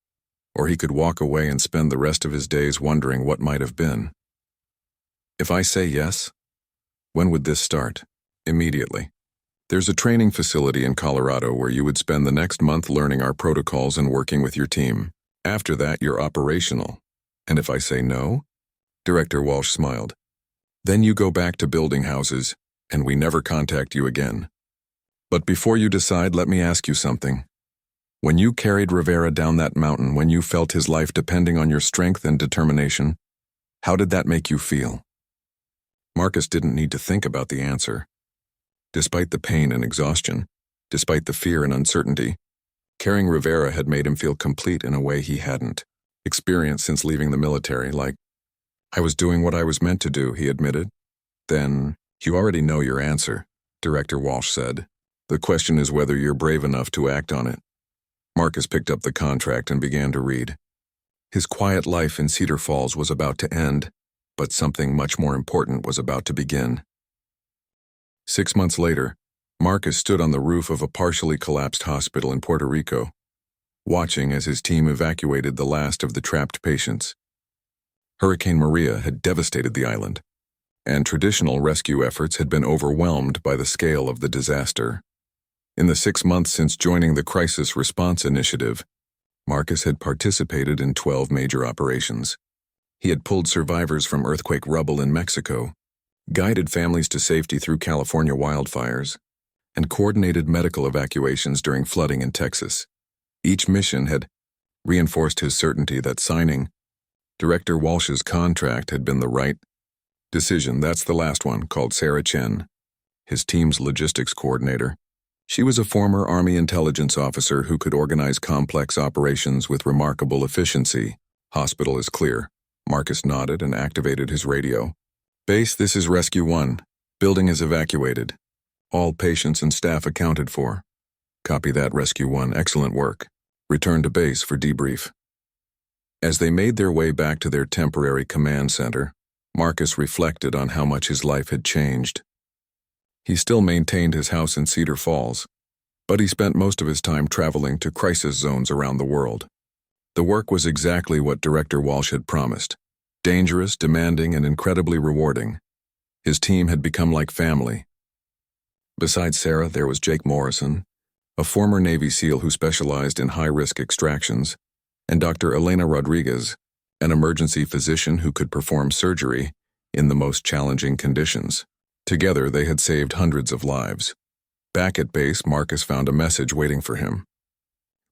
or he could walk away and spend the rest of his days wondering what might have been. If I say yes, when would this start? Immediately. There's a training facility in Colorado where you would spend the next month learning our protocols and working with your team. After that, you're operational. And if I say no? Director Walsh smiled. Then you go back to building houses, and we never contact you again. But before you decide, let me ask you something. When you carried Rivera down that mountain, when you felt his life depending on your strength and determination, how did that make you feel? Marcus didn't need to think about the answer. Despite the pain and exhaustion, despite the fear and uncertainty, carrying Rivera had made him feel complete in a way he hadn't experienced since leaving the military, like, I was doing what I was meant to do, he admitted. Then, you already know your answer. Director Walsh said. "The question is whether you're brave enough to act on it." Marcus picked up the contract and began to read. His quiet life in Cedar Falls was about to end, but something much more important was about to begin. 6 months later, Marcus stood on the roof of a partially collapsed hospital in Puerto Rico, watching as his team evacuated the last of the trapped patients. Hurricane Maria had devastated the island, and traditional rescue efforts had been overwhelmed by the scale of the disaster. In the 6 months since joining the Crisis Response Initiative, Marcus had participated in 12 major operations. He had pulled survivors from earthquake rubble in Mexico, guided families to safety through California wildfires, and coordinated medical evacuations during flooding in Texas. Each mission had reinforced his certainty that signing Director Walsh's contract had been the right decision. "That's the last one," called Sarah Chen, his team's logistics coordinator. She was a former Army intelligence officer who could organize complex operations with remarkable efficiency. "Hospital is clear." Marcus nodded and activated his radio. "Base, this is Rescue 1. Building is evacuated. All patients and staff accounted for." "Copy that, Rescue 1. Excellent work. Return to base for debrief." As they made their way back to their temporary command center, Marcus reflected on how much his life had changed. He still maintained his house in Cedar Falls, but he spent most of his time traveling to crisis zones around the world. The work was exactly what Director Walsh had promised: dangerous, demanding, and incredibly rewarding. His team had become like family. Besides Sarah, there was Jake Morrison, a former Navy SEAL who specialized in high-risk extractions, and Dr. Elena Rodriguez, an emergency physician who could perform surgery in the most challenging conditions. Together, they had saved hundreds of lives. Back at base, Marcus found a message waiting for him.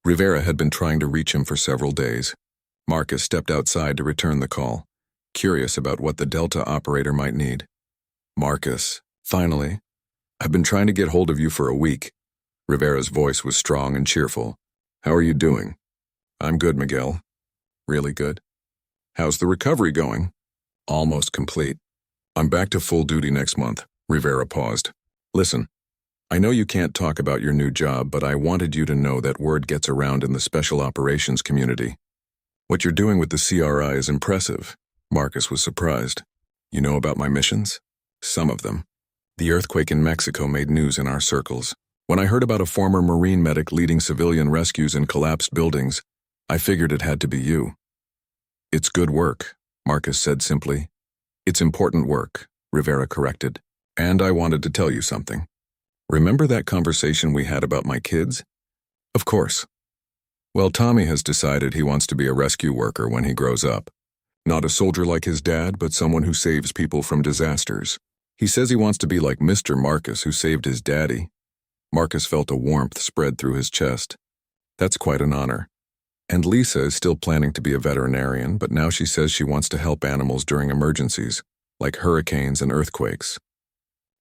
Rivera had been trying to reach him for several days. Marcus stepped outside to return the call, curious about what the Delta operator might need. "Marcus, finally. I've been trying to get hold of you for a week." Rivera's voice was strong and cheerful. "How are you doing?" "I'm good, Miguel. Really good." "How's the recovery going?" "Almost complete. I'm back to full duty next month." Rivera paused. "Listen, I know you can't talk about your new job, but I wanted you to know that word gets around in the special operations community. What you're doing with the CRI is impressive." Marcus was surprised. "You know about my missions?" "Some of them. The earthquake in Mexico made news in our circles. When I heard about a former Marine medic leading civilian rescues in collapsed buildings, I figured it had to be you." "It's good work," Marcus said simply. "It's important work," Rivera corrected. "And I wanted to tell you something. Remember that conversation we had about my kids?" "Of course." "Well, Tommy has decided he wants to be a rescue worker when he grows up. Not a soldier like his dad, but someone who saves people from disasters. He says he wants to be like Mr. Marcus, who saved his daddy." Marcus felt a warmth spread through his chest. "That's quite an honor. And Lisa is still planning to be a veterinarian, but now she says she wants to help animals during emergencies, like hurricanes and earthquakes.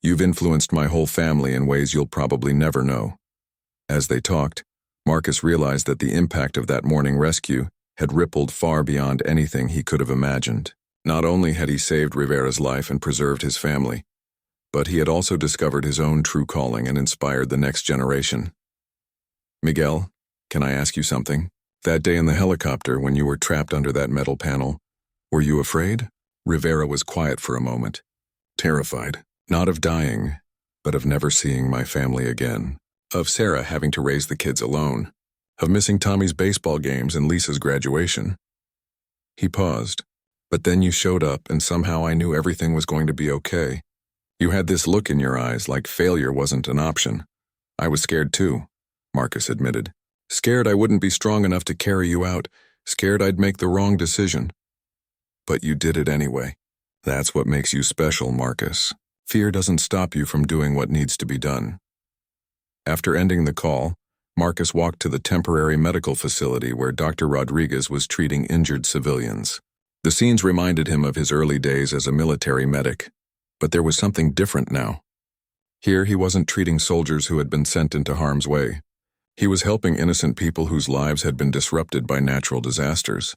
You've influenced my whole family in ways you'll probably never know." As they talked, Marcus realized that the impact of that morning rescue had rippled far beyond anything he could have imagined. Not only had he saved Rivera's life and preserved his family, but he had also discovered his own true calling and inspired the next generation. "Miguel, can I ask you something? That day in the helicopter when you were trapped under that metal panel, were you afraid?" Rivera was quiet for a moment. "Terrified. Not of dying, but of never seeing my family again. Of Sarah having to raise the kids alone. Of missing Tommy's baseball games and Lisa's graduation." He paused. "But then you showed up and somehow I knew everything was going to be okay. You had this look in your eyes like failure wasn't an option. I was scared too," Marcus admitted. "Scared I wouldn't be strong enough to carry you out. Scared I'd make the wrong decision. But you did it anyway. That's what makes you special, Marcus. Fear doesn't stop you from doing what needs to be done." After ending the call, Marcus walked to the temporary medical facility where Dr. Rodriguez was treating injured civilians. The scenes reminded him of his early days as a military medic, but there was something different now. Here he wasn't treating soldiers who had been sent into harm's way. He was helping innocent people whose lives had been disrupted by natural disasters.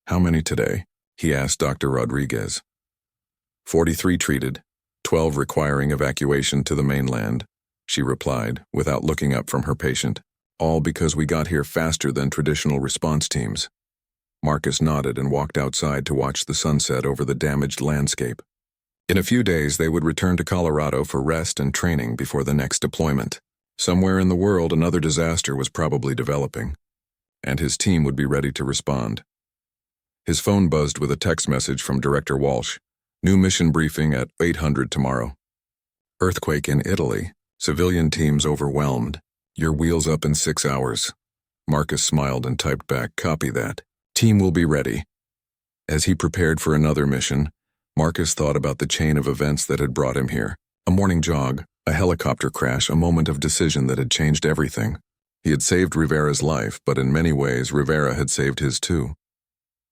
"How many today?" he asked Dr. Rodriguez. 43 treated, 12 requiring evacuation to the mainland, she replied, without looking up from her patient. All because we got here faster than traditional response teams. Marcus nodded and walked outside to watch the sunset over the damaged landscape. In a few days, they would return to Colorado for rest and training before the next deployment. Somewhere in the world, another disaster was probably developing, and his team would be ready to respond. His phone buzzed with a text message from Director Walsh. New mission briefing at 800 tomorrow. Earthquake in Italy. Civilian teams overwhelmed. Your wheels up in 6 hours. Marcus smiled and typed back, copy that. Team will be ready. As he prepared for another mission, Marcus thought about the chain of events that had brought him here. A morning jog, a helicopter crash, a moment of decision that had changed everything. He had saved Rivera's life, but in many ways, Rivera had saved his too.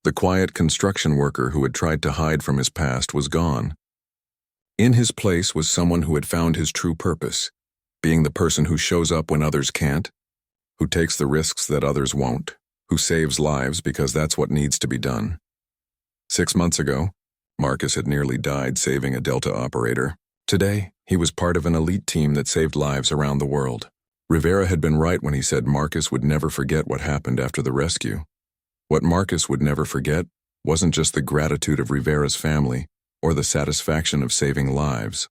The quiet construction worker who had tried to hide from his past was gone. In his place was someone who had found his true purpose, being the person who shows up when others can't, who takes the risks that others won't, who saves lives because that's what needs to be done. 6 months ago, Marcus had nearly died saving a Delta operator. Today, he was part of an elite team that saved lives around the world. Rivera had been right when he said Marcus would never forget what happened after the rescue. What Marcus would never forget wasn't just the gratitude of Rivera's family or the satisfaction of saving lives.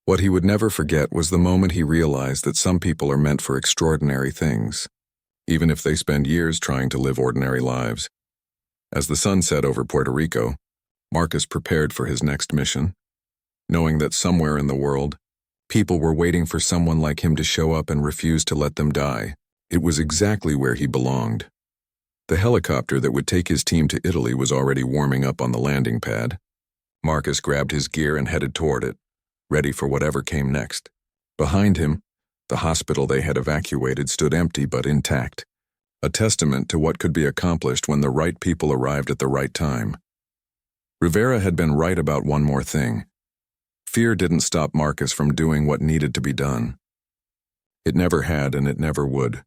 What he would never forget was the moment he realized that some people are meant for extraordinary things, even if they spend years trying to live ordinary lives. As the sun set over Puerto Rico, Marcus prepared for his next mission, knowing that somewhere in the world, people were waiting for someone like him to show up and refuse to let them die. It was exactly where he belonged. The helicopter that would take his team to Italy was already warming up on the landing pad. Marcus grabbed his gear and headed toward it, ready for whatever came next. Behind him, the hospital they had evacuated stood empty but intact, a testament to what could be accomplished when the right people arrived at the right time. Rivera had been right about one more thing. Fear didn't stop Marcus from doing what needed to be done. It never had and it never would.